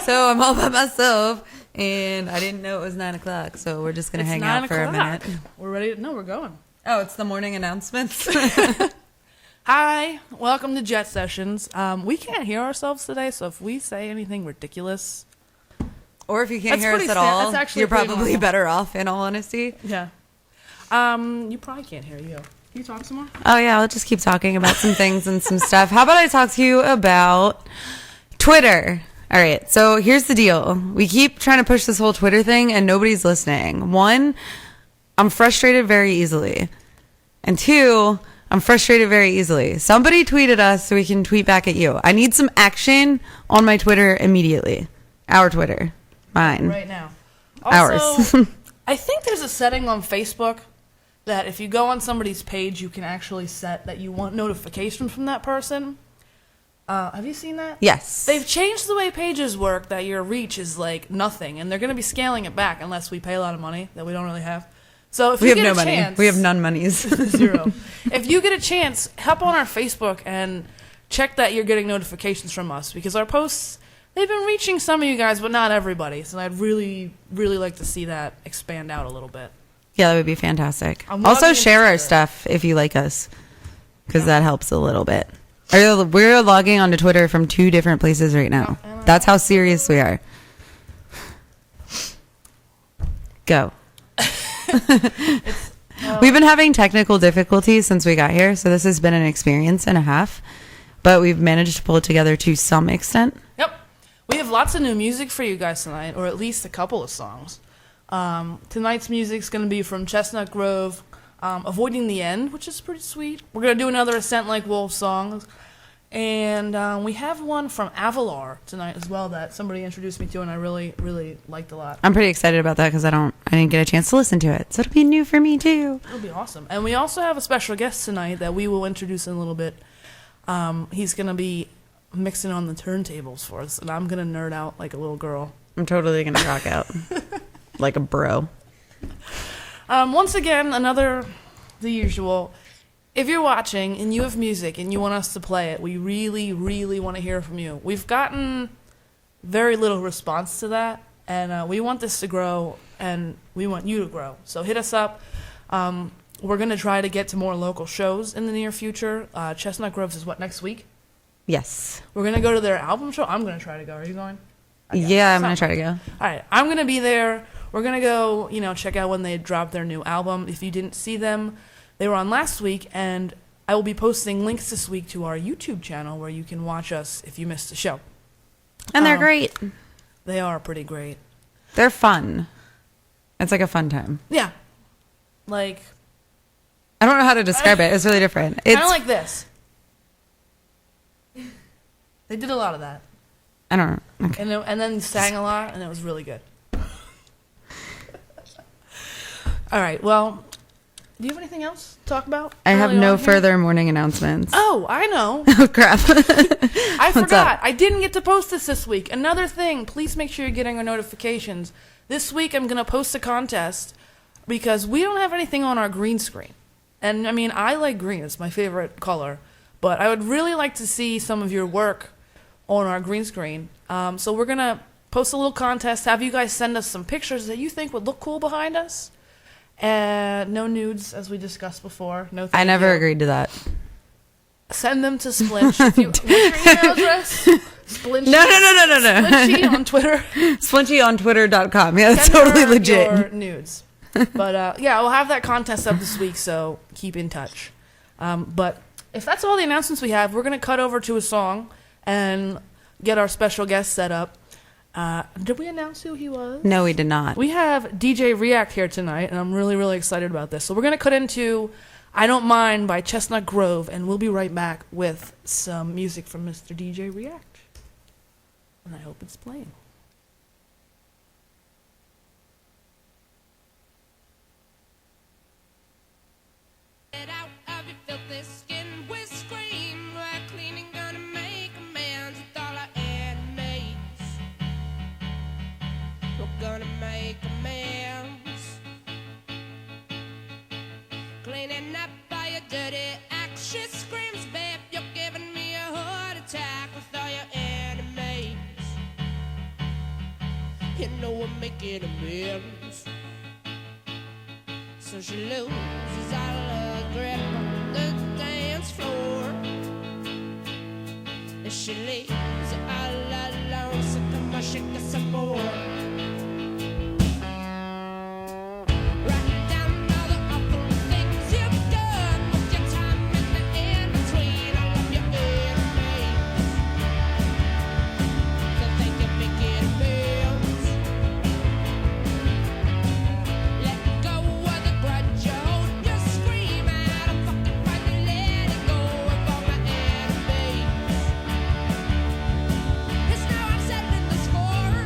So I'm all by myself, and I didn't know it was 9 o'clock, so we're just going to hang out for a minute. We're ready. No, we're going. Oh, it's the morning announcements. Hi, welcome to Jet Sessions. We can't hear ourselves today, so if we say anything ridiculous... Or if you can't hear us at all, you're probably normal. better off, in all honesty. Yeah. You probably can't hear you. Can you talk some more? Oh, yeah, I'll just keep talking about some things and some stuff. How about I talk to you about Twitter? All right, so here's the deal. We keep trying to push this whole Twitter thing, and nobody's listening. One, I'm frustrated very easily. And two, I'm frustrated very easily. Somebody tweeted us so we can tweet back at you. I need some action on my Twitter immediately. Our Twitter. Mine. Right now. Ours. Also, I think there's a setting on Facebook that if you go on somebody's page, you can actually set that you want notification from that person. Have you seen that? Yes. They've changed the way pages work, that your reach is like nothing, and they're going to be scaling it back unless we pay a lot of money that we don't really have. So if we you have get no a money. chance, We have none monies. zero. If you get a chance, hop on our Facebook and check that you're getting notifications from us, because our posts, they've been reaching some of you guys, but not everybody. So I'd really, really like to see that expand out a little bit. Yeah, that would be fantastic. I'm Also, logging share into our Twitter. stuff if you like us, because that helps a little bit. We're logging onto Twitter from 2 different places right now. That's how serious we are. Go. We've been having technical difficulties since we got here, so this has been an experience and a half, but we've managed to pull it together to some extent. Yep. We have lots of new music for you guys tonight, or at least a couple of songs. Tonight's music's going to be from Chestnut Grove, Avoiding the End, which is pretty sweet. We're going to do another Ascent Like Wolves song. And we have one from Avalar tonight as well that somebody introduced me to, and I really, really liked a lot. I'm pretty excited about that because I didn't get a chance to listen to it, so it'll be new for me too. It'll be awesome. And we also have a special guest tonight that we will introduce in a little bit. He's going to be mixing on the turntables for us, and I'm going to nerd out like a little girl. I'm totally gonna rock out like a bro. Once again, the usual. If you're watching and you have music and you want us to play it, we really, really want to hear from you. We've gotten very little response to that, and we want this to grow, and we want you to grow. So hit us up. We're going to try to get to more local shows in the near future. Chestnut Groves is what, next week? Yes. We're going to go to their album show. I'm going to try to go. Are you going? Yeah, I'm gonna try to go. All right, I'm going to be there. We're going to go, check out when they drop their new album. If you didn't see them, they were on last week, and I will be posting links this week to our YouTube channel where you can watch us if you missed the show. And they're great. They are pretty great. They're fun. It's like a fun time. Yeah. Like, I don't know how to describe it. It's really different. It's kind of like this. They did a lot of that. I don't know. Okay. And then sang a lot, and it was really good. All right, well, do you have anything else to talk about? I have early no on here? further morning announcements. Oh, I know. Oh, crap. I What's forgot. up? I didn't get to post this week. Another thing, please make sure you're getting our notifications. This week I'm going to post a contest because we don't have anything on our green screen. And, I mean, I like green. It's my favorite color. But I would really like to see some of your work on our green screen. So we're going to post a little contest, have you guys send us some pictures that you think would look cool behind us. No nudes, as we discussed before. No. I never agreed to that. Send them to Splinch. What's your email address? Splinchy. No. Splinchy on Twitter. Splinchyontwitter.com. Yeah, that's Send totally her legit. your nudes. But yeah, we'll have that contest up this week, so keep in touch. But if that's all the announcements we have, we're going to cut over to a song and get our special guest set up. Did we announce who he was? No, we did not. We have DJ React here tonight, and I'm really, really excited about this. So we're going to cut into I Don't Mind by Chestnut Grove, and we'll be right back with some music from Mr. DJ React. And I hope it's playing. Get out of your filthy skin with scream. We're cleaning, gonna make amends with all our enemies. We're gonna make amends. Cleaning up all your dirty acts. She screams, babe, you're giving me a heart attack with all your enemies. You know we're making amends. So she loses all her grip on the dance floor. And she leaves it all alone. So come on, shake it some more. Write down all the awful things you've done with your time in the in-between. All of your enemies. So think you're making amends. Let go of the grudge you hold. You scream out, I'm fucking finally letting go of all my enemies. 'Cause now I'm settling the score.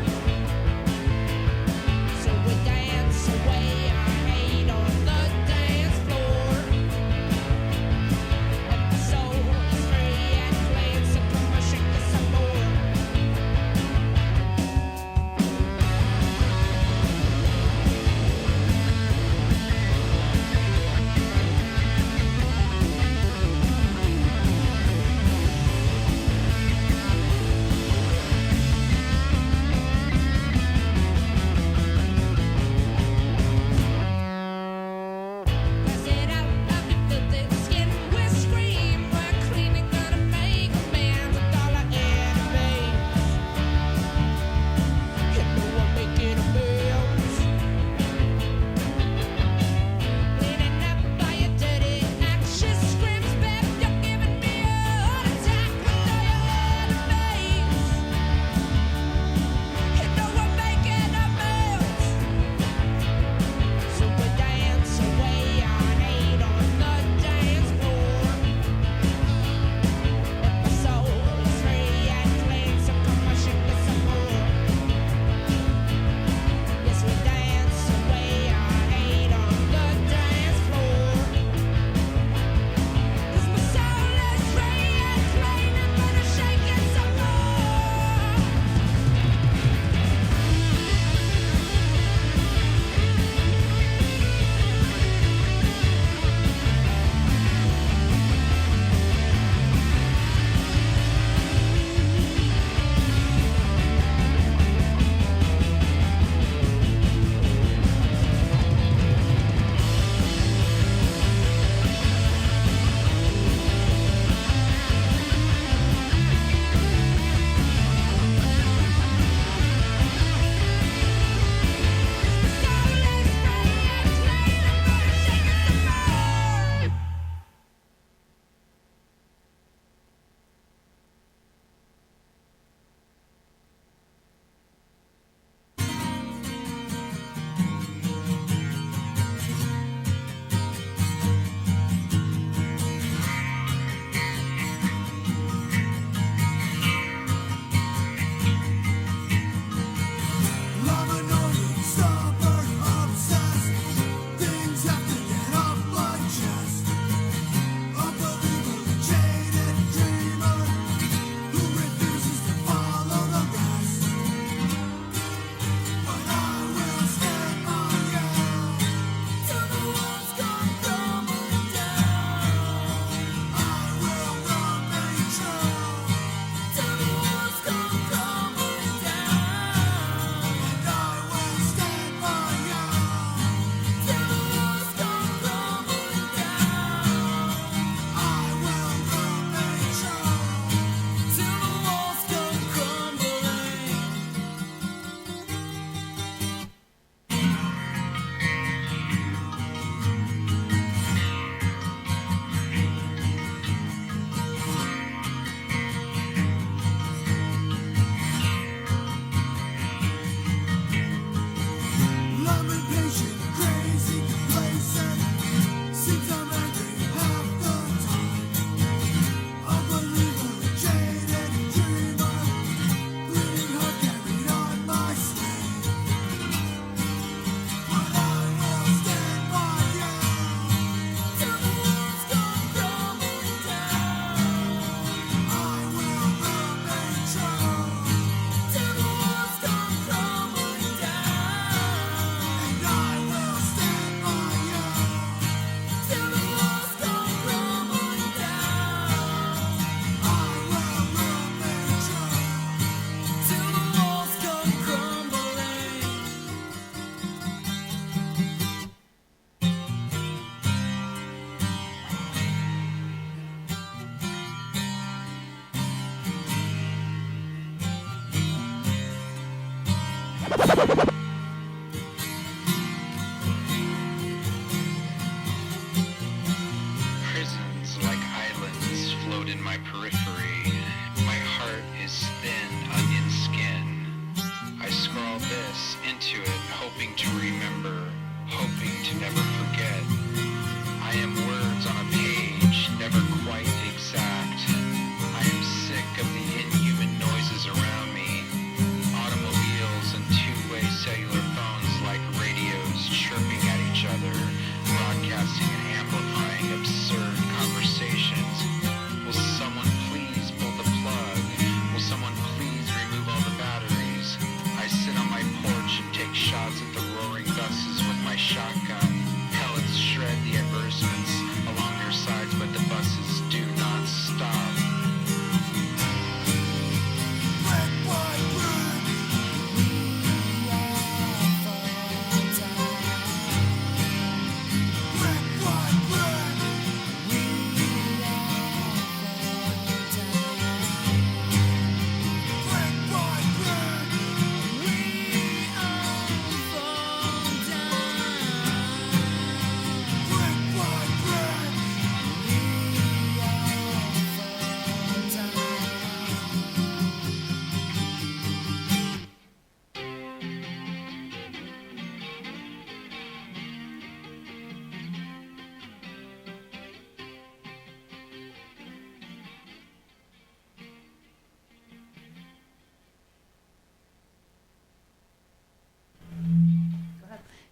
Prisons like islands float in my periphery. My heart is thin, onion skin. I scrawl this into it, hoping to remember, hoping to never forget. I am words on a page, never quite exact. I am sick of the inhuman noises around me. Automobiles and two-way cellular phones like radios chirping at each other, broadcasting and amplifying absurd conversations. Will someone please pull the plug? Will someone please remove all the batteries? I sit on my porch and take shots at the roaring buses with my shotgun. Pellets shred the advertisements along their sides, but the buses do not stop.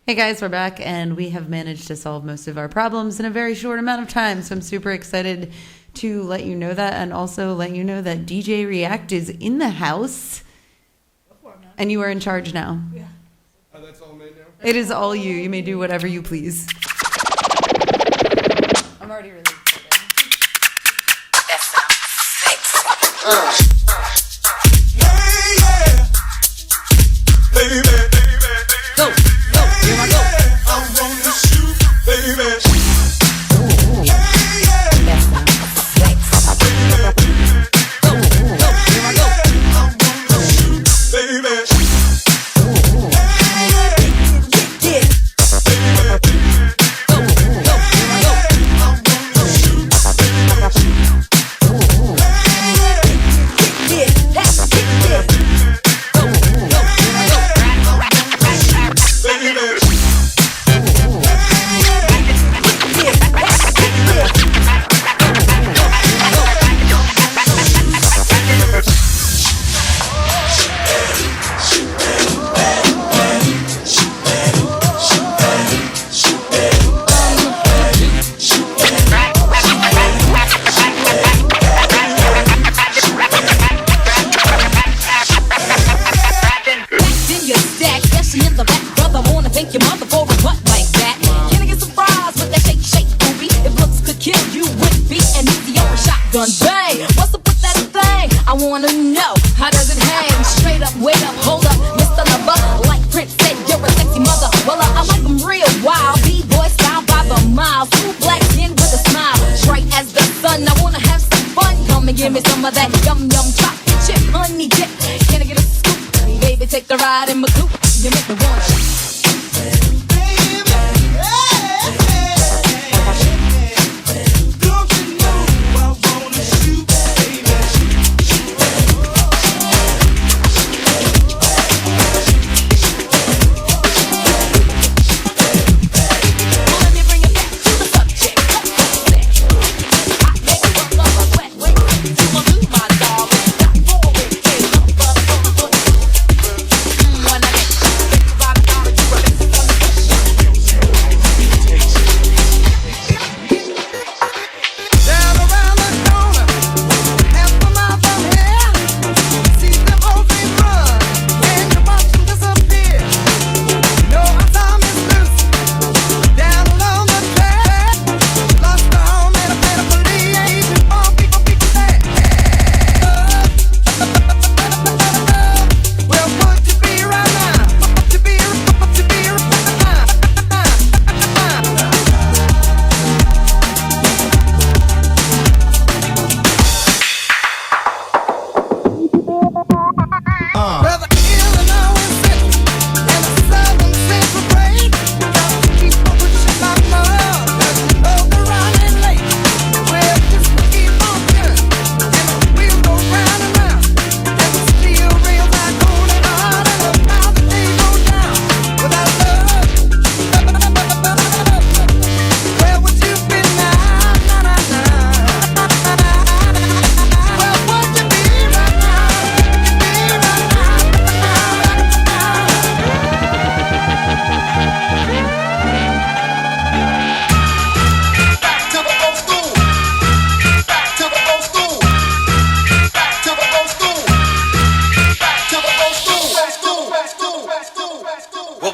Hey guys, we're back and we have managed to solve most of our problems in a very short amount of time. So I'm super excited to let you know that, and also let you know that DJ React is in the house and you are in charge now. Yeah. Oh, that's all made now? It is all you. You may do whatever you please. I'm already really excited. Hey, yeah. Baby. Go, here I go. I wanna shoot, baby. Hey, yeah. Go, here I go. I wanna shoot, baby. Bang! What's up with that thing? I wanna know, how does it hang? Straight up, wait up, hold up, Mr. Lover. Like Prince said, you're a sexy mother. Well, I like them real wild. B-boy style by the mile. Smooth black skin with a smile. Bright as the sun, I wanna have some fun. Come and give me some of that yum yum chocolate chip honey dip. Can I get a scoop? Baby, take the ride in my coupe. You make me want you. When I get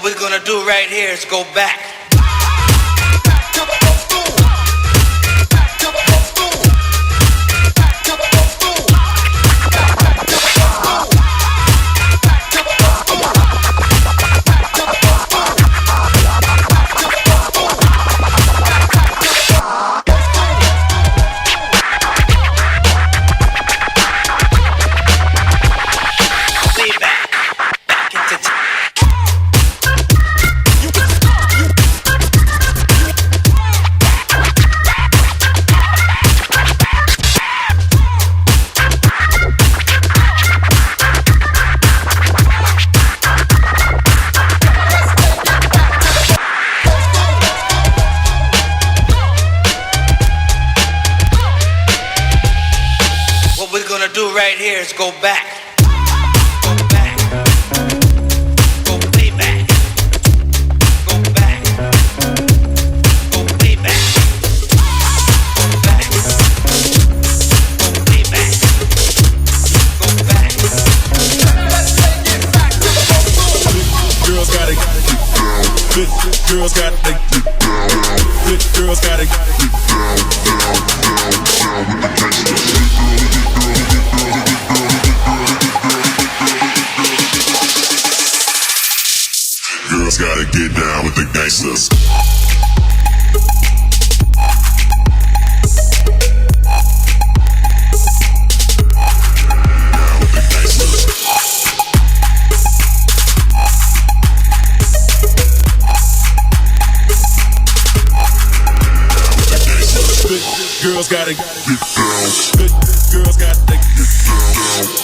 What we're gonna do right here is go back. Right here is go back. Go back. Go way back. Go back. Go way back. Go back. Go way back. Go back. Girls gotta get down. Good girls gotta get down. Good girls gotta get down, down, down, down with the gangsta. Girls gotta get down with the gangsters. Girls gotta get down. Good girls gotta get down.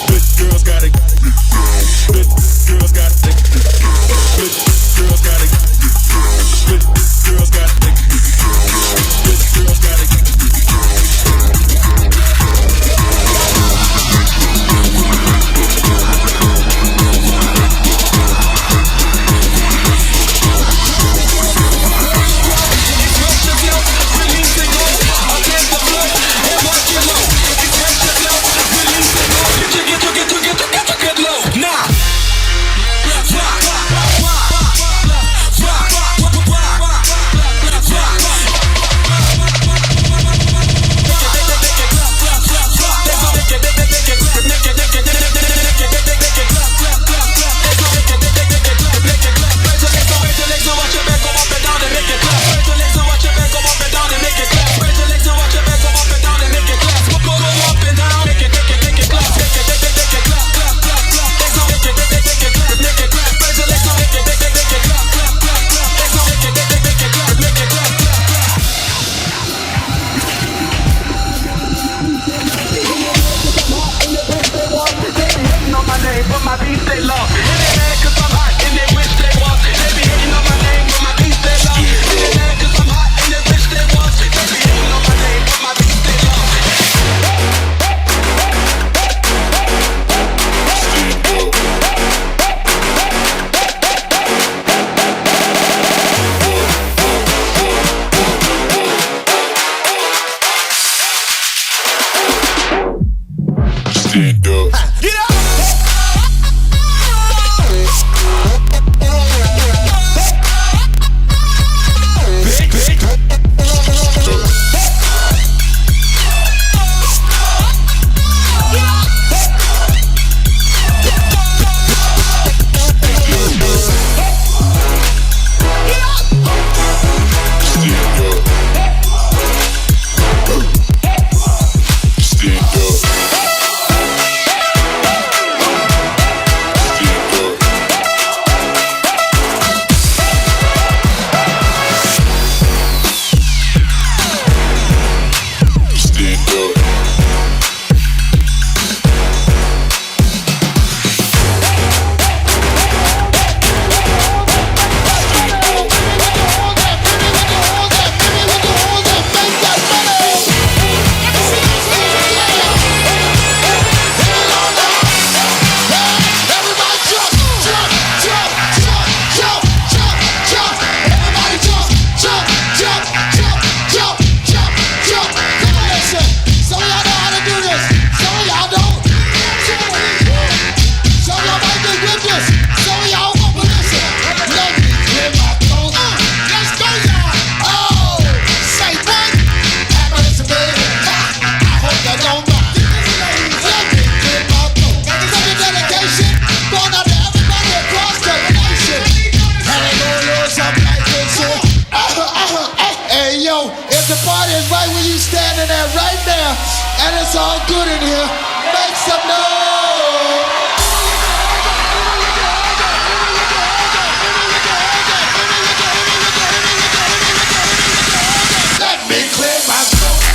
Good girls gotta get down. Good girls gotta get down. Good girls gotta get down. Good girls gotta get down. Good girls gotta get there, right there. And it's all good in here. Make some noise. Let me clear my throat.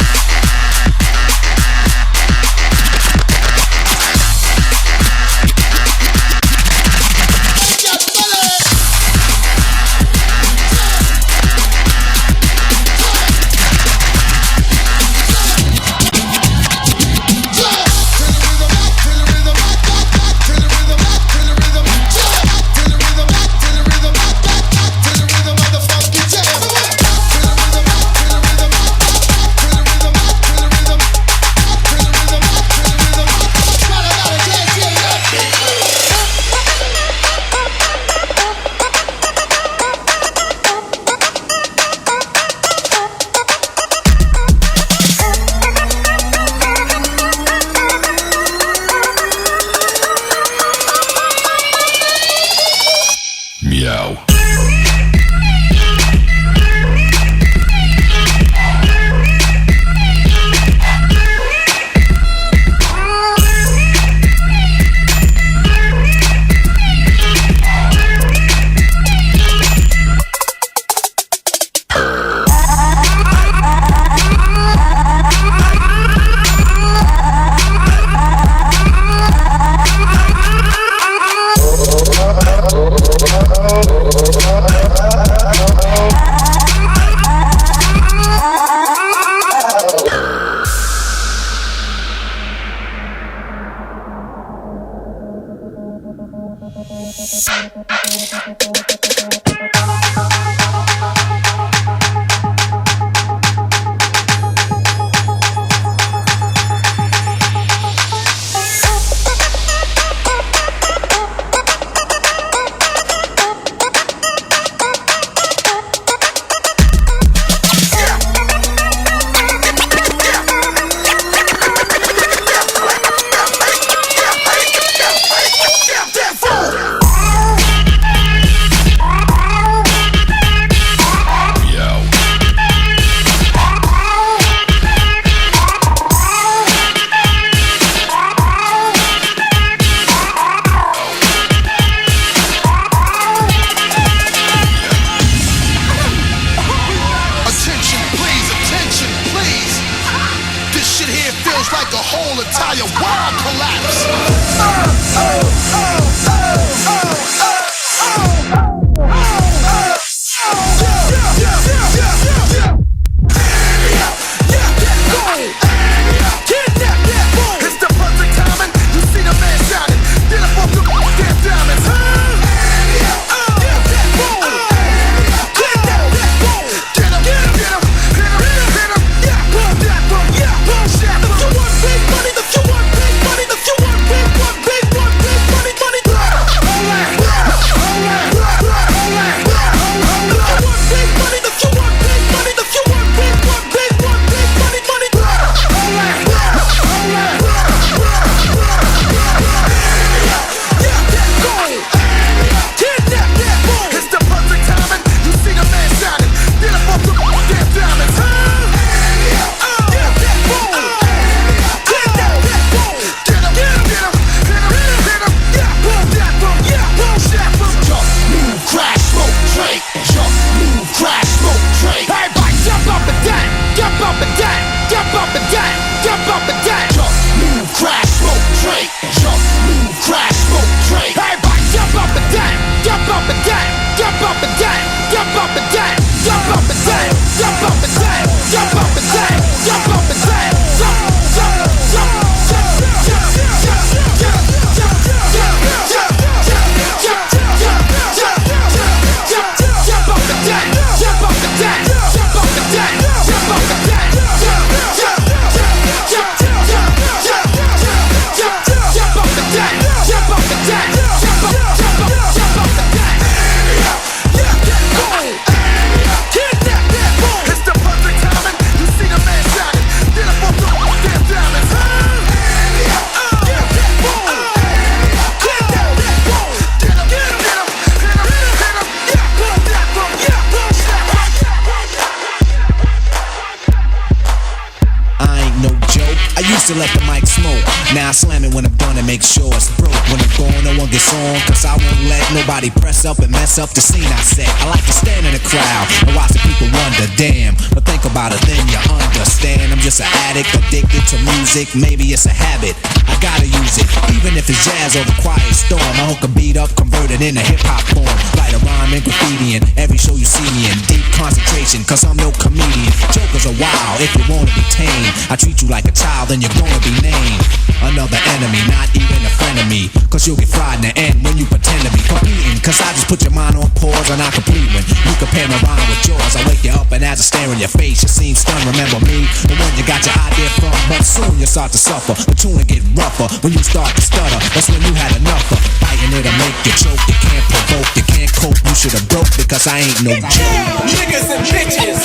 to let the mic smoke. Now I slam it when I'm done and make sure it's broke. When I'm gone, no one gets on, cause I won't let nobody press up and mess up the scene I set. I like to stand in the crowd and watch the people wonder, damn. But think about it, then you understand. I'm just an addict, addicted to music. Maybe it's a habit, I gotta use it. Even if it's jazz or the quiet storm, I hook a beat up, convert it into hip-hop form. Write a rhyme and graffiti in every show you see me in. Deep concentration, cause I'm no comedian. Jokers are wild, if you wanna be tame. I treat you like a child, then you're gonna be named another enemy, not even a friend of me. Cause you'll get fried in the end when you pretend to be competing. Cause I just put your mind on pause and I complete when you compare my rhyme with yours. I wake you up and as I stare in your face, you seem stunned. Remember me, the one you got your idea from. But soon you start to suffer, the tune will get rougher. When you start to stutter, that's when you had enough of fighting it'll make you choke. You can't provoke, you can't cope. You should've broke because I ain't no joke. Niggas and bitches,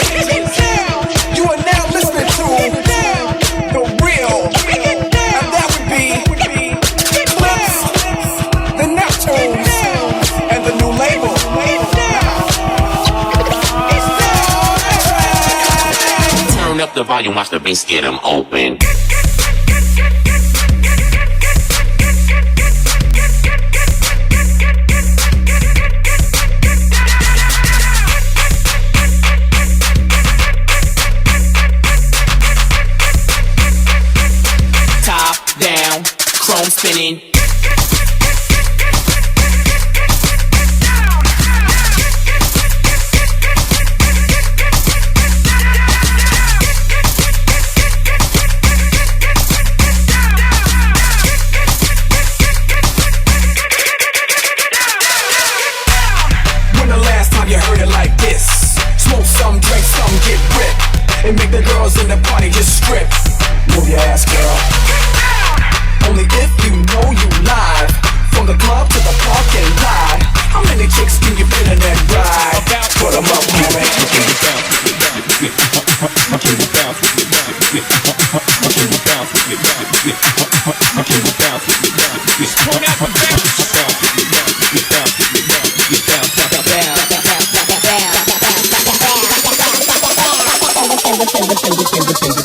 you are now listening to the real, and that would be Clips, the Neptunes, and the new label. Turn up the volume, watch the bass get them open. Down, chrome spinning. When the last time you heard it like this? Smoke some, drink some, get ripped, and make the girls in the party just strip. Move your ass, girl. Only if you know you live. From the club to the parking lot. How many chicks can you fit in that ride? Put 'em up, homie.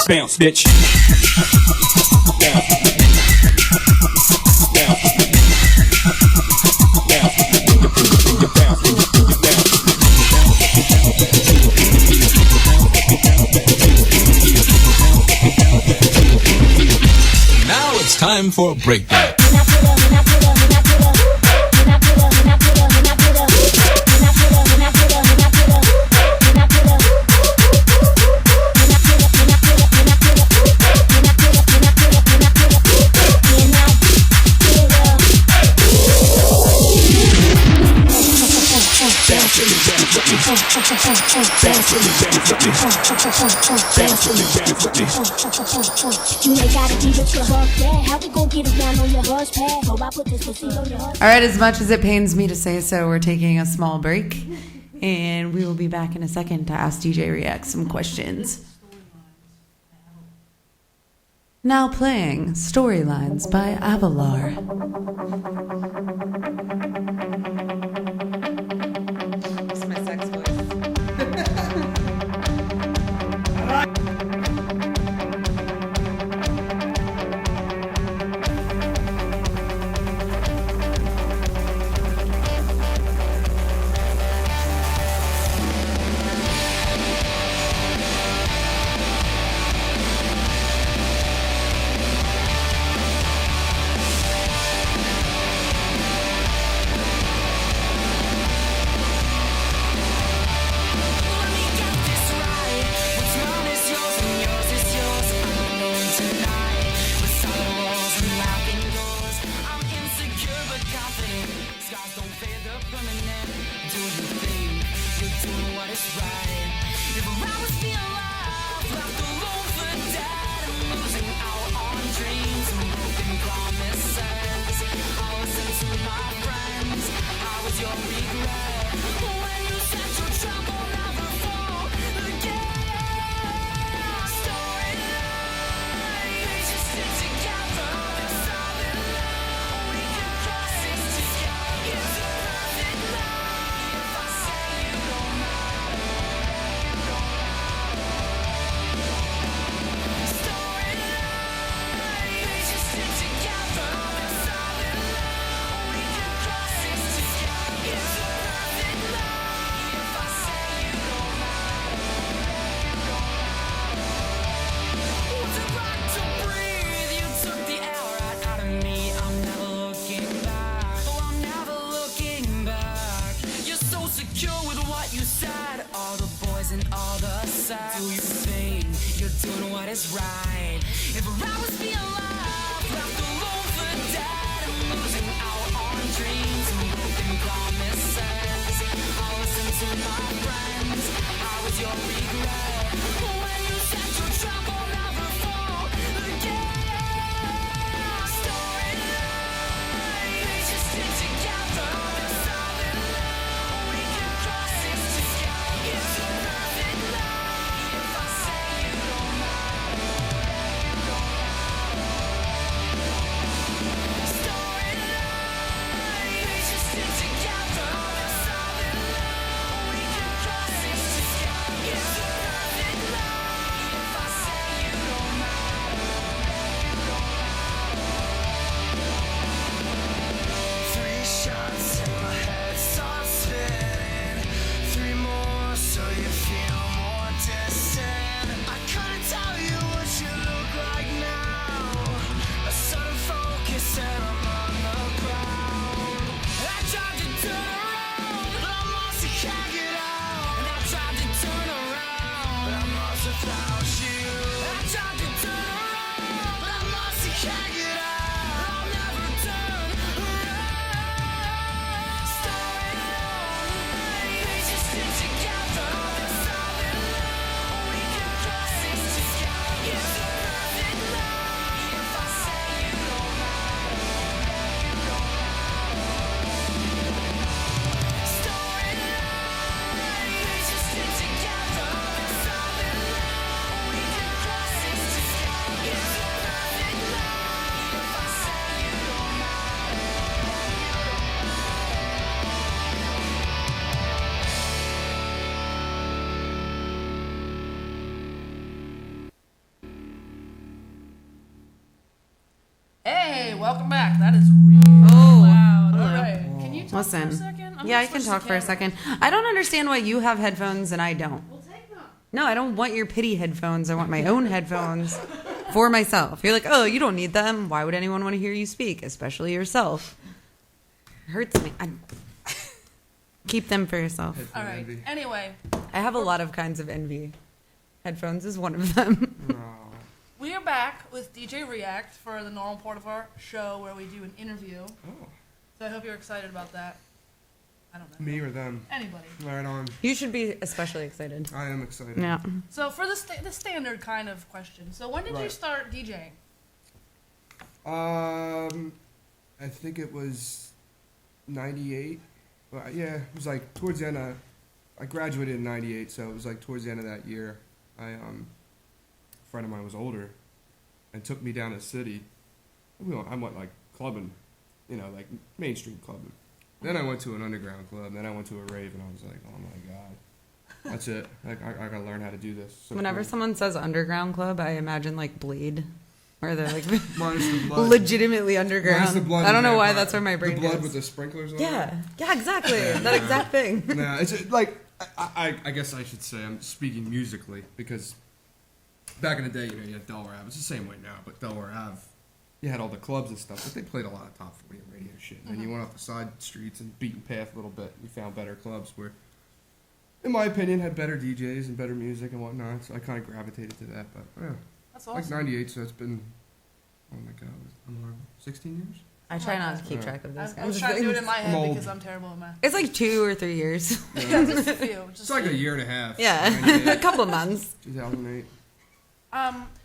Bounce, bitch. Now it's time for a breakdown. All right, as much as it pains me to say so, we're taking a small break, and we will be back in a second to ask DJ React some questions. Now playing Storylines by Avalar. It's my sex voice. secure with what you said. All the boys and all the sex. Do you think you're doing what is right? If I was being loved, left alone for dead, and losing out on dreams and broken promises, I'll listen to my friends. I was your regret when you said your trap will never fall again. Story line, we just stick together. Solid love, we can cross this together. It's a perfect lie. If I say you don't matter, you don't matter. Story line, we just stick together. Solid love, we can cross this together. It's a perfect lie. If I say you don't matter, you don't matter. 3 shots in my head start spinning. 3 more so you feel more distant. I couldn't tell you what you look like now. A sudden focus and I'm on the ground. I tried to turn around, but I'm lost, I can't get out. And I tried to turn around, but I'm lost without you. I tried to turn around, but I'm lost, I can't get out. I'll never turn around. Story line, we just stick together. Solid love, we can cross this together. It's a perfect lie. If I say you don't matter, you don't matter. Story line, we just stick together. Solid love, we can cross this together. It's a perfect lie. If I say you don't matter, you don't Hey, welcome back. That is really loud. hello. All right. Can you talk Listen. for a second? I'm Yeah, I gonna can switch talk the for a camera. second. I don't understand why you have headphones and I don't. We'll take them. No, I don't want your pity headphones. I want my own headphones for myself. You're like, oh, you don't need them. Why would anyone want to hear you speak, especially yourself? It hurts me. Keep them for yourself. All right. Anyway, I have a lot of kinds of envy. Headphones is one of them. we are back with DJ React for the normal part of our show where we do an interview. Oh. So I hope you're excited about that. I don't know. Me or them? Anybody. Right on. You should be especially excited. I am excited. Yeah. So for the standard kind of question. So when did you Right. start DJing? I think it was 98. Well, yeah, it was like towards the end of, I graduated in 98, so it was like towards the end of that year. A friend of mine was older and took me down to the city. I went like clubbing, like mainstream clubbing. Then I went to an underground club, then I went to a rave, and I was like, oh my God. That's it. Like, I gotta learn how to do this. So Whenever cool. someone says underground club, I imagine like Bleed, where they're like Minus the blood. legitimately underground. Minus the blood I don't and know why vampire. that's where my brain The blood goes. with the sprinklers on it? Yeah, exactly. That exact thing. Nah, it's like I guess I should say I'm speaking musically because back in the day, you had Delaware Ave. It's the same way now, but Delaware Ave, you had all the clubs and stuff, but they played a lot of top 40 and radio shit. And then you went off the side streets and beaten path a little bit. You found better clubs where, in my opinion, had better DJs and better music and whatnot. So I kind of gravitated to that. But yeah, That's like awesome. 98. So it's been, oh my God, 16 years. I try not to keep Yeah. track of those I kinds was of trying to do it things. in my I'm head old. because I'm terrible at math. It's like 2 or 3 years. Yeah, just a few. Just It's like a year and a half. Yeah, a 98, couple months. 2008.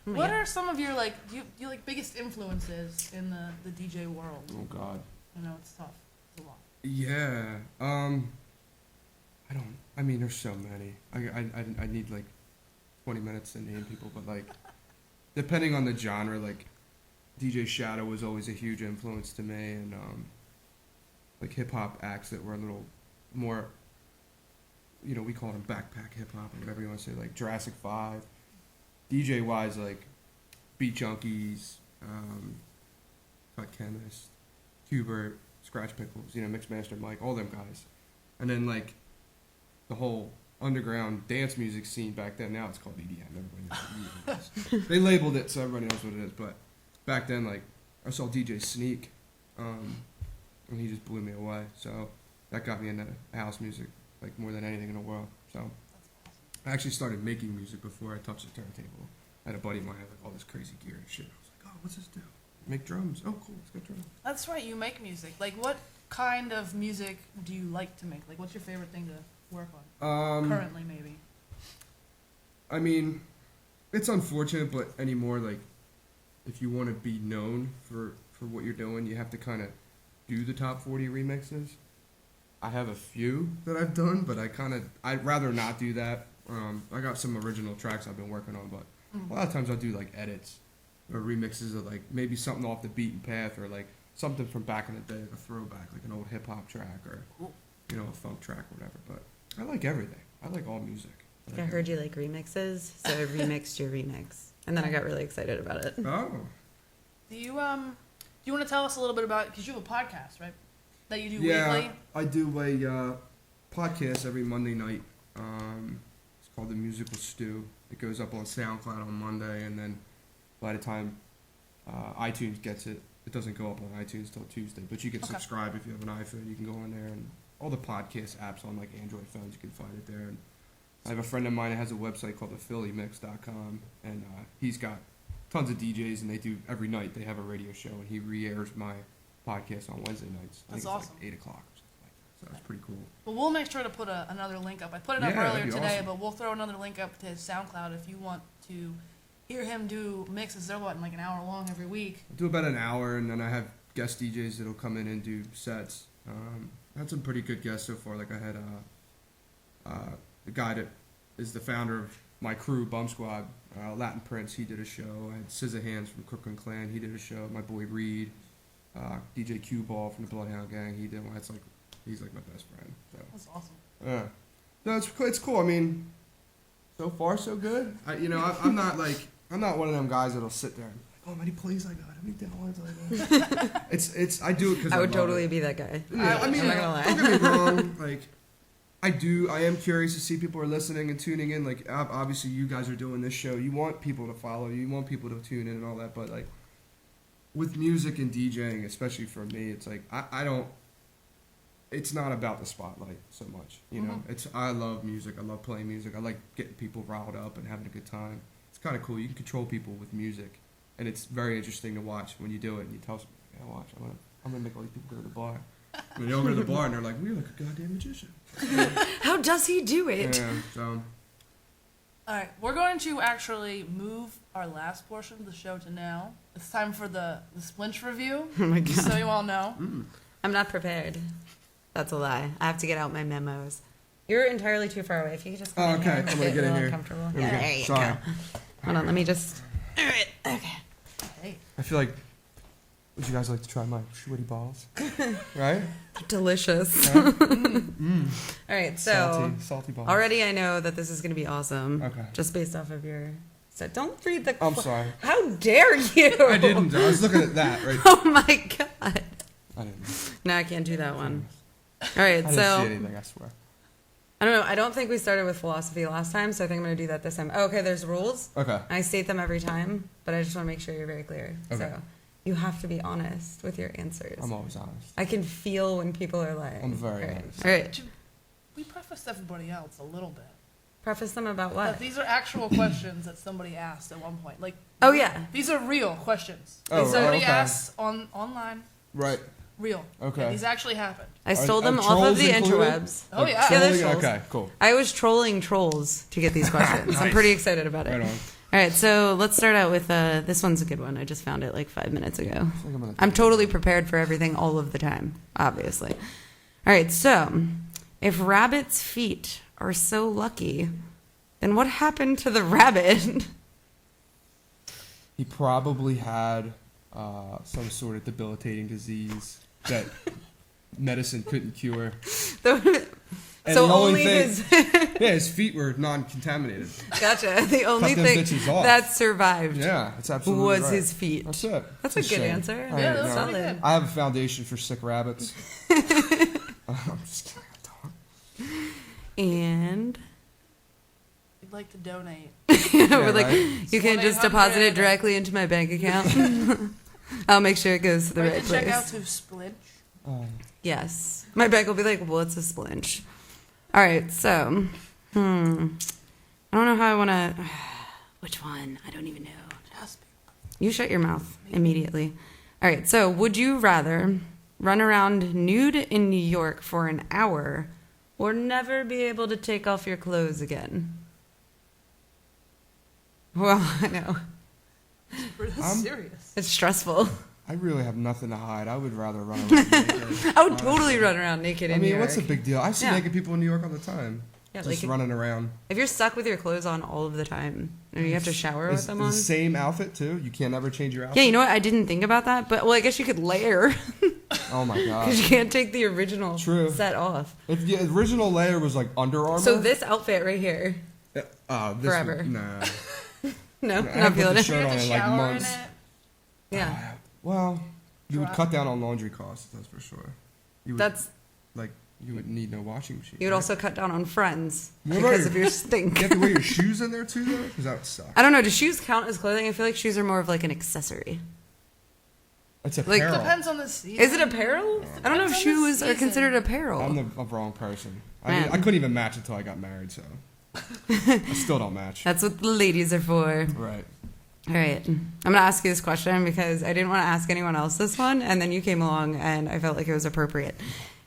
What are some of your you biggest influences in the DJ world? Oh God. I know it's tough. It's a lot. Yeah. I mean, there's so many. I need like 20 minutes to name people, but like, depending on the genre, like, DJ Shadow was always a huge influence to me, and like hip hop acts that were a little more, we call them backpack hip hop or whatever you want to say, like Jurassic 5. DJ wise, like Beat Junkies, Cut Chemist, Hubert, Scratch Pickles, Mixmaster Mike, all them guys. And then like the whole underground dance music scene back then, now it's called EDM. Everybody knows what EDM is. They labeled it so everybody knows what it is, but back then, like, I saw DJ Sneak, and he just blew me away. So that got me into house music like more than anything in the world. So I actually started making music before I touched the turntable. I had a buddy of mine had like all this crazy gear and shit. I was like, oh, what's this do? Make drums. Oh, cool. Let's get drums. That's right. You make music. Like, what kind of music do you like to make? Like, what's your favorite thing to work on? Currently, maybe. I mean, it's unfortunate, but anymore, like, if you want to be known for what you're doing, you have to kind of do the top 40 remixes. I have a few that I've done, but I'd rather not do that. I got some original tracks I've been working on, but a lot of times I'll do like edits or remixes of like maybe something off the beaten path or like something from back in the day, like a throwback, like an old hip hop track or you know, a funk track or whatever. But I like everything. I like all music. I heard you like remixes, so I remixed your remix, and then I got really excited about it. Oh. Do you want to tell us a little bit about, because you have a podcast, right? That you do yeah, weekly? I do a podcast every Monday night. It's called The Musical Stew. It goes up on SoundCloud on Monday, and then by the time iTunes gets it, it doesn't go up on iTunes till Tuesday. But you can subscribe if you have an iPhone. You can go in there, and all the podcast apps on like Android phones, you can find it there. And I have a friend of mine that has a website called thephillymix.com, and he's got tons of DJs, and they do every night. They have a radio show, and he re-airs my podcast on Wednesday nights. I think That's awesome. It's like 8 o'clock or something like that. So it's pretty cool. Well, we'll make sure to put another link up. I put it up earlier today, but we'll throw another link up to his SoundCloud if you want to hear him do mixes. They're like an hour long every week. I do about an hour, and then I have guest DJs that'll come in and do sets. I had some pretty good guests so far. Like I had the guy that is the founder of my crew, Bum Squad, Latin Prince. He did a show. I had SZA Hands from Crooklyn Clan. He did a show. My boy Reed, DJ Q Ball from the Bloodhound Gang. He did one. He's like my best friend. So. That's awesome. Yeah. No, it's cool. I mean, so far so good. I'm not one of them guys that'll sit there and be like, oh, how many plays I got, how many downloads I got. I do it because I would totally be that guy. Yeah, I mean, I'm not gonna lie. don't get me wrong. Like, I am curious to see people are listening and tuning in. Like, obviously, you guys are doing this show. You want people to follow you. You want people to tune in and all that. But like, with music and DJing, especially for me, it's like I don't. It's not about the spotlight so much, you know. I love music. I love playing music. I like getting people riled up and having a good time. It's kind of cool. You can control people with music, and it's very interesting to watch when you do it. And you tell someone, "Yeah, watch. I'm gonna make all these people go to the bar." When they all go to the bar and they're like, "We're like a goddamn magician." How does he do it? Yeah. So. All right, we're going to actually move our last portion of the show to now. It's time for the Splinch review. Oh my god! So you all know. I'm not prepared. That's a lie. I have to get out my memos. You're entirely too far away. If you could just come in here and I'm gonna get in here. Comfortable. Here Yeah, we go. there you Sorry. go. Hold on, let me just. All right. Okay. Hey. I feel like. Would you guys like to try my sweaty balls? Right? Delicious. Yeah. All right, so salty balls. already I know that this is going to be awesome. Okay. Just based off of your. So don't read the. I'm sorry. How dare you? I didn't. I was looking at that. Right. Oh my god. I didn't. No, I can't do that one. All right, I didn't so. see anything. I swear. I don't know. I don't think we started with philosophy last time, so I think I'm going to do that this time. Oh, okay, there's rules. Okay. I state them every time, but I just want to make sure you're very clear. Okay. So you have to be honest with your answers. I'm always honest. I can feel when people are lying. I'm very All right. honest. All right. We prefaced everybody else a little bit. Preface them about what? But these are actual questions that somebody asked at one point. Like, Oh, yeah. These are real questions. Oh, Somebody okay. asked online. Right. Real. Okay. These actually happened. I stole them off of trolls the included? interwebs. Oh, yeah. Yeah, they're Trolling? trolls. Okay, cool. I was trolling trolls to get these questions. I'm Nice. pretty excited about it. Right on. All right, so let's start out with this one's a good one. I just found it like 5 minutes ago. I'm gonna- I'm totally prepared for everything all of the time, obviously. All right, so if rabbits' feet are so lucky, then what happened to the rabbit? He probably had some sort of debilitating disease that medicine couldn't cure. And So the only thing- his yeah, his feet were non-contaminated. gotcha. The only them thing bitches off. that survived Yeah, that's absolutely was right. his feet. That's it. That's It's a good shame. answer. I Yeah, know. that's Solid. really good. I have a foundation for sick rabbits. I'm just kidding. And We'd like to donate. we're like, right? you can just 1-800. deposit it directly into my bank account. I'll make sure it goes to the Or you right can check out place. to Splinch. Yes. My bank will be like, what's a splinch? All All right, so, I don't know how I want to. Which one? I don't even know. You shut your mouth immediately. All right, so would you rather run around nude in New York for an hour or never be able to take off your clothes again? Well, I know. That's serious. It's stressful. I really have nothing to hide. I would rather run around naked. I would totally run around naked in New York. what's the big deal? I see Yeah. naked people in New York all the time. Yeah, just like- running around. If you're stuck with your clothes on all of the time and you have to shower with Is them the on. same outfit too? You can't ever change your outfit? Yeah, you know what? I didn't think about that, but well, I guess you could layer Oh my god. because you can't take the original True. set off. If the original layer was like Under Armour. So this outfit right here, this forever. would- nah. no, I not haven't put feeling the it. shirt on in like Shower in months. it. Yeah, Well, you would cut down on laundry costs, that's for sure. You would, that's. like you would need no washing machine. You would right? also cut down on friends What about because your- of your stink. You have to wear your shoes in there too, though, because that would suck. I don't know. Do shoes count as clothing? I feel like shoes are more of like an accessory. It's Like- apparel. Depends on the season. Is it apparel? I don't know if Depends on the shoes are season. considered apparel. I'm the wrong person. Man. I couldn't even match until I got married, so I still don't match. That's what the ladies are for. Right. All right. I'm going to ask you this question because I didn't want to ask anyone else this one, and then you came along, and I felt like it was appropriate.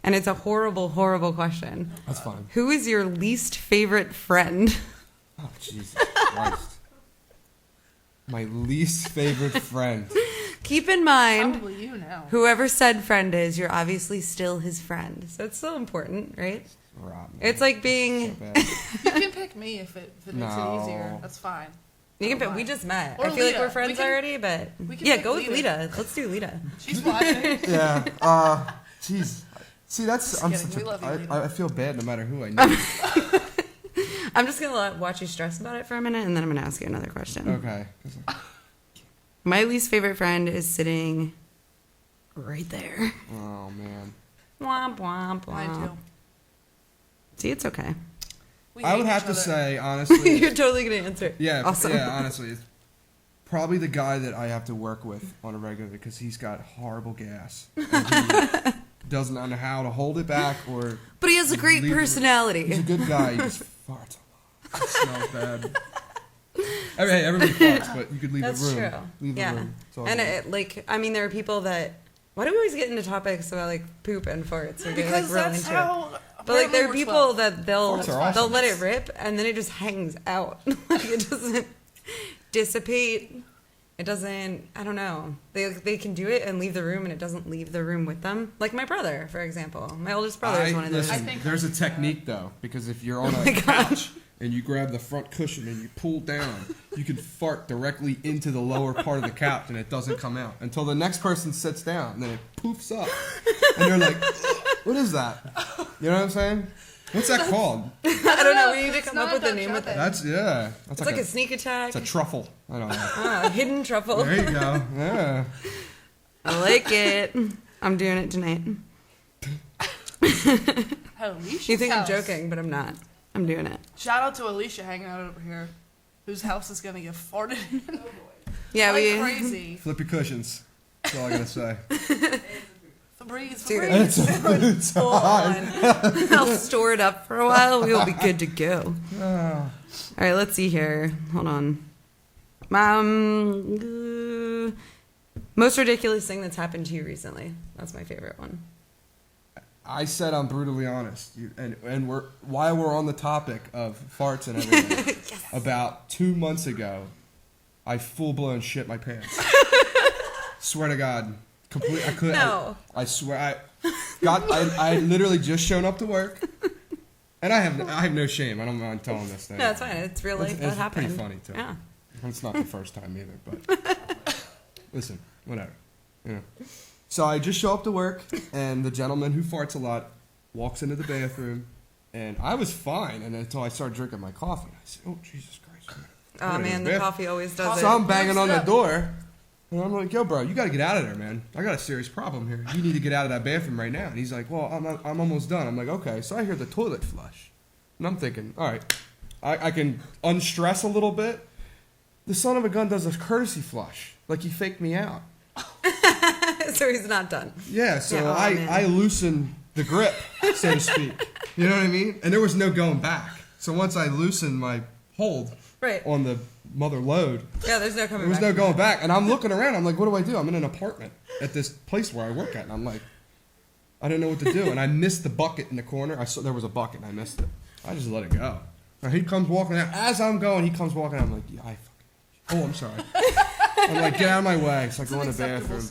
And it's a horrible, horrible question. That's fine. Who is your least favorite friend? Oh, Jesus Christ. My least favorite friend. Keep in mind, Probably you now. whoever said friend is, you're obviously still his friend. So it's still important, right? Rob, man. It's like being... So bad. You can pick me if it makes No. it easier. That's fine. You can Don't pick, we mind. just met. Or I feel like Lita. we're friends We can- already, but... we can Yeah, pick go with Lita. Lita. Let's do Lita. She's watching. Yeah. Jeez. See, that's I'm kidding. such We a. love you, Lita. I feel bad no matter who I know. I'm just going to watch you stress about it for a minute, and then I'm going to ask you another question. Okay. My least favorite friend is sitting right there. Oh man. Womp, womp, womp. Mine too. See, it's okay. We I hate would have each to other. say honestly. You're totally going to answer. Yeah. Awesome. Yeah. Honestly, it's probably the guy that I have to work with on a regular because he's got horrible gas. And he doesn't know how to hold it back or. But he has a great leave- personality. He's a good guy. He just farts a lot. It smells bad. Hey, everybody farts, but you could leave That's the room. true. Leave Yeah. the room. It's all And good. it, like, I mean, there are people that. Why do we always get into topics about like poop and farts? We get like Because real that's into how. it. But like, there are apparently we're people 12. that they'll Farts are awesome. they'll let it rip and then it just hangs out. Like it doesn't dissipate. It doesn't. I don't know. They can do it and leave the room and it doesn't leave the room with them. Like my brother, for example. My oldest brother is one of those. Listen, I think- there's a technique though, because if you're on my a God. couch and you grab the front cushion and you pull down, you can fart directly into the lower part of the couch and it doesn't come out until the next person sits down and then it poofs up and you're like, what is that? You know what I'm saying? What's that called? I don't know. We need to It's come not up with a that name with it. That's yeah. That's It's like a sneak attack. It's a truffle. I don't know. Ah, hidden truffle. There you go. Yeah. I like it. I'm doing it tonight. Alicia's You think I'm house. joking, but I'm not. I'm doing it. Shout out to Alicia hanging out over here, whose house is gonna get farted in. Yeah, like we. crazy. Flippy cushions. That's all I gotta say. Febreze, Dude, Febreze. It's Hold hot. on. I'll store it up for a while. We'll be good to go. Oh. All right, let's see here. Hold on. Most ridiculous thing that's happened to you recently. That's my favorite one. I said I'm brutally honest, and we're while we're on the topic of farts and everything. About 2 months ago, I full blown shit my pants. Swear to God, complete. I could. No. I swear. I literally just shown up to work, and I have no shame. I don't mind telling this thing. No, it's fine. It's real life. It's That happened. pretty funny too. Yeah. It's not the first time either, but listen, whatever. You know. So I just show up to work, and the gentleman who farts a lot walks into the bathroom, and I was fine, and until I started drinking my coffee. I said, "Oh Jesus Christ!" Oh man, the coffee always does So it. I'm banging on the door, and I'm like, "Yo, bro, you got to get out of there, man. I got a serious problem here. You need to get out of that bathroom right now." And he's like, "Well, I'm almost done." I'm like, "Okay." So I hear the toilet flush, and I'm thinking, "All right, I can unstress a little bit." The son of a gun does a courtesy flush, like he faked me out. So he's not done. Yeah, so Yeah, oh, man. I loosen the grip, so to speak. You know what I mean? And there was no going back. So once I loosened my hold Right. on the mother load, Yeah, there's no coming there was back. no going back. And I'm looking around. I'm like, what do I do? I'm in an apartment at this place where I work at. And I'm like, I didn't know what to do. And I missed the bucket in the corner. I saw there was a bucket and I missed it. I just let it go. And he comes walking out. As I'm going, he comes walking out. I'm like, yeah, oh, I'm sorry. I'm like, get out of my way. So I go in the bathroom.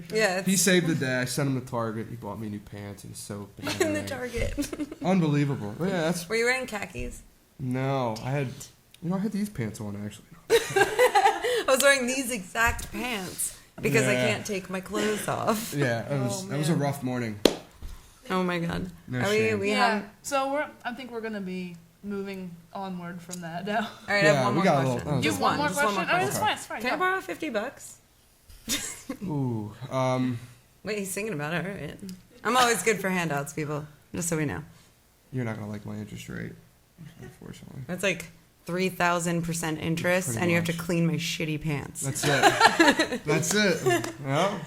But Yeah. he saved the day. I sent him to Target. He bought me new pants and soap. And In the everything. Target. Unbelievable. Yeah, that's Were you wearing khakis? no. I had these pants on actually. I was wearing these exact pants because I Yeah. can't take my clothes off. Yeah, that was a rough morning. Oh my god. No Are shame. we Yeah. have So I think we're gonna be moving onward from that now. all right, I Yeah, have one we more got a question. little- that was You have one more just question? Oh, it's Okay. fine. It's fine. Can I Go. borrow $50? Ooh, Wait, he's thinking about it. All right. I'm always good for handouts, people. Just so we know. you're not gonna like my interest rate, unfortunately. That's like 3,000% interest, Pretty and you have to much. clean my shitty pants. That's it. That's it. Yeah.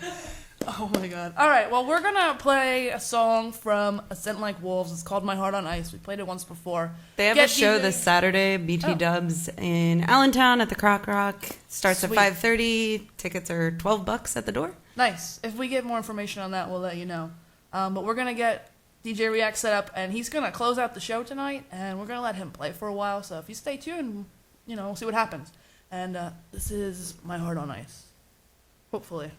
Oh my god. All right, well, we're gonna play a song from Ascent Like Wolves. It's called My Heart on Ice. We played it once before. They have Get a show DJ this Saturday, BT Oh. Dubs in Allentown at the Croc Rock. Starts Sweet. at 5:30. Tickets are $12 at the door. Nice. If we get more information on that, we'll let you know. But we're gonna get DJ React set up, and he's gonna close out the show tonight, and we're gonna let him play for a while. So if you stay tuned, we'll see what happens. And this is My Heart on Ice. Hopefully.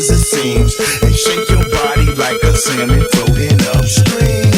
as it seems, and shake your body like a salmon floating upstream.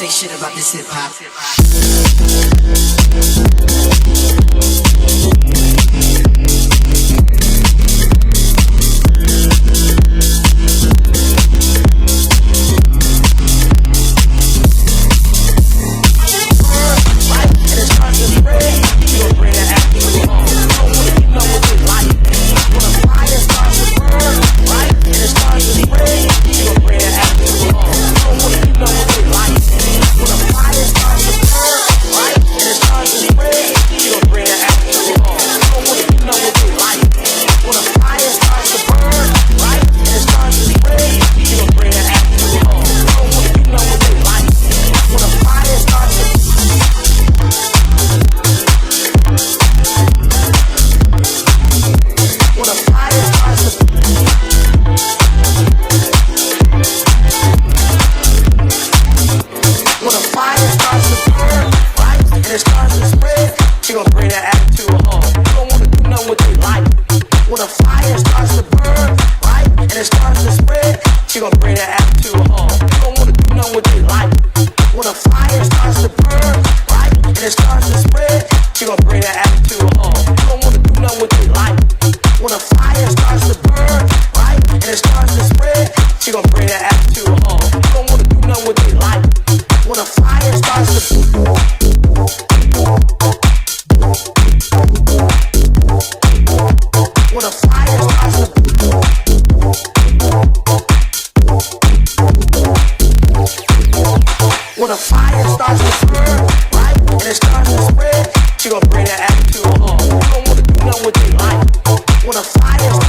say shit about this hip hop. like. When a fire starts to when a fire starts to when a fire starts to burn, right, and it starts to spread, she gonna bring that attitude home. You don't wanna do nothing with your life. When a fire